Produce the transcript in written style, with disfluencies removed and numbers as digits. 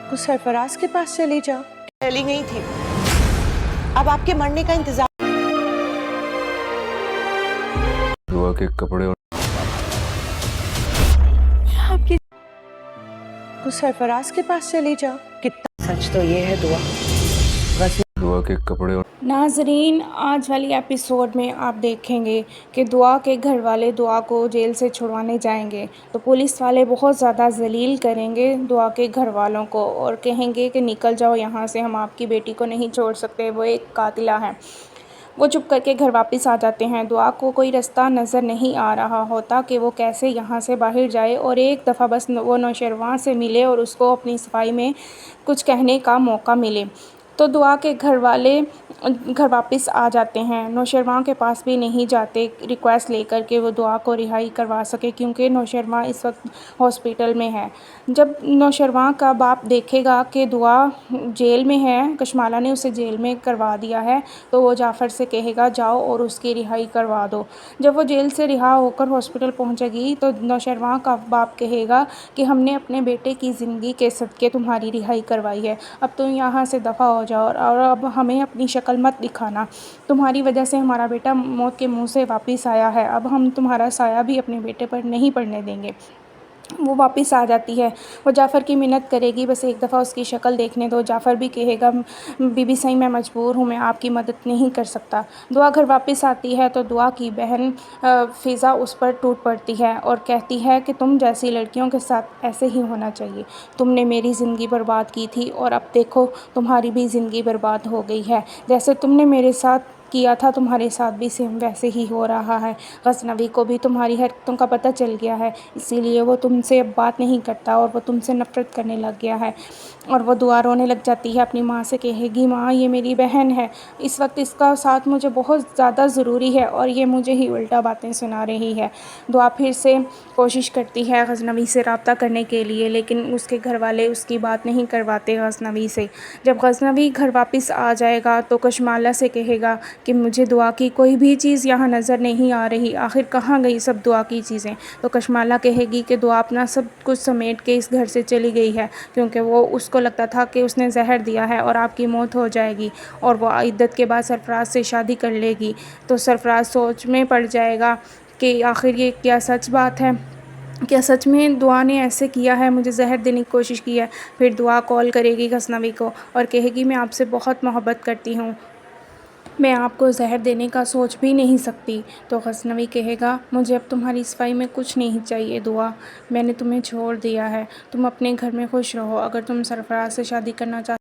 तो सरफराज के पास चली जाओ। चली गई थी, अब आपके मरने का इंतजार। दुआ के कपड़े और आपकी तो सरफराज के पास चली जाओ। कितना सच तो ये है दुआ के कपड़े और नाज़रीन, आज वाली एपिसोड में आप देखेंगे कि दुआ के घर वाले दुआ को जेल से छुड़वाने जाएंगे तो पुलिस वाले बहुत ज़्यादा जलील करेंगे दुआ के घर वालों को और कहेंगे कि निकल जाओ यहाँ से, हम आपकी बेटी को नहीं छोड़ सकते, वो एक कातिला है। वो चुप करके घर वापस आ जाते हैं। दुआ को कोई रास्ता नज़र नहीं आ रहा होता कि वो कैसे यहाँ से बाहर जाए और एक दफ़ा बस वो नौशरवां से मिले और उसको अपनी सफाई में कुछ कहने का मौका मिले। तो दुआ के घर वाले घर वापस आ जाते हैं। नौशरवां के पास भी नहीं जाते रिक्वेस्ट लेकर के वो दुआ को रिहाई करवा सके, क्योंकि नौशरवां इस वक्त हॉस्पिटल में है। जब नौशरवां का बाप देखेगा कि दुआ जेल में है, कशमाला ने उसे जेल में करवा दिया है, तो वो जाफ़र से कहेगा जाओ और उसकी रिहाई करवा दो। जब वो जेल से रिहा होकर हॉस्पिटल पहुंचेगी तो नौशरवां का बाप कहेगा कि हमने अपने बेटे की ज़िंदगी के सदक़े तुम्हारी रिहाई करवाई है, अब तुम यहाँ से दफ़ा हो जाओ और अब हमें अपनी शक्ल मत दिखाना। तुम्हारी वजह से हमारा बेटा मौत के मुंह से वापस आया है, अब हम तुम्हारा साया भी अपने बेटे पर नहीं पड़ने देंगे। वो वापस आ जाती है। वो जाफ़र की मिन्नत करेगी, बस एक दफ़ा उसकी शक्ल देखने दो। जाफ़र भी कहेगा बीबी सही मैं मजबूर हूँ, मैं आपकी मदद नहीं कर सकता। दुआ घर वापस आती है तो दुआ की बहन फ़िज़ा उस पर टूट पड़ती है और कहती है कि तुम जैसी लड़कियों के साथ ऐसे ही होना चाहिए। तुमने मेरी ज़िंदगी बर्बाद की थी और अब देखो तुम्हारी भी ज़िंदगी बर्बाद हो गई है। जैसे तुमने मेरे साथ किया था तुम्हारे साथ भी सेम वैसे ही हो रहा है। गज़नवी को भी तुम्हारी हरकतों का पता चल गया है, इसीलिए वो तुमसे अब बात नहीं करता और वो तुमसे नफ़रत करने लग गया है। और वो दुआ रोने लग जाती है, अपनी माँ से कहेगी माँ ये मेरी बहन है, इस वक्त इसका साथ मुझे बहुत ज़्यादा ज़रूरी है और ये मुझे ही उल्टा बातें सुना रही है। दुआ फिर से कोशिश करती है गज़नवी से रब्ता करने के लिए, लेकिन उसके घर वाले उसकी बात नहीं करवाते गज़नवी से। जब गज़नवी घर वापस आ जाएगा तो कशमाला से कहेगा कि मुझे दुआ की कोई भी चीज़ यहाँ नज़र नहीं आ रही, आखिर कहाँ गई सब दुआ की चीज़ें। तो कशमाला कहेगी कि दुआ अपना सब कुछ समेट के इस घर से चली गई है, क्योंकि वो उसको लगता था कि उसने जहर दिया है और आपकी मौत हो जाएगी और वो इद्दत के बाद सरफराज से शादी कर लेगी। तो सरफराज सोच में पड़ जाएगा कि आखिर ये क्या सच बात है, क्या सच में दुआ ने ऐसे किया है, मुझे जहर देने की कोशिश की है। फिर दुआ कॉल करेगी गज़नवी को और कहेगी मैं आपसे बहुत मोहब्बत करती हूँ, मैं आपको जहर देने का सोच भी नहीं सकती। तो गज़नवी कहेगा मुझे अब तुम्हारी सफाई में कुछ नहीं चाहिए दुआ, मैंने तुम्हें छोड़ दिया है, तुम अपने घर में खुश रहो। अगर तुम सरफराज से शादी करना चाहते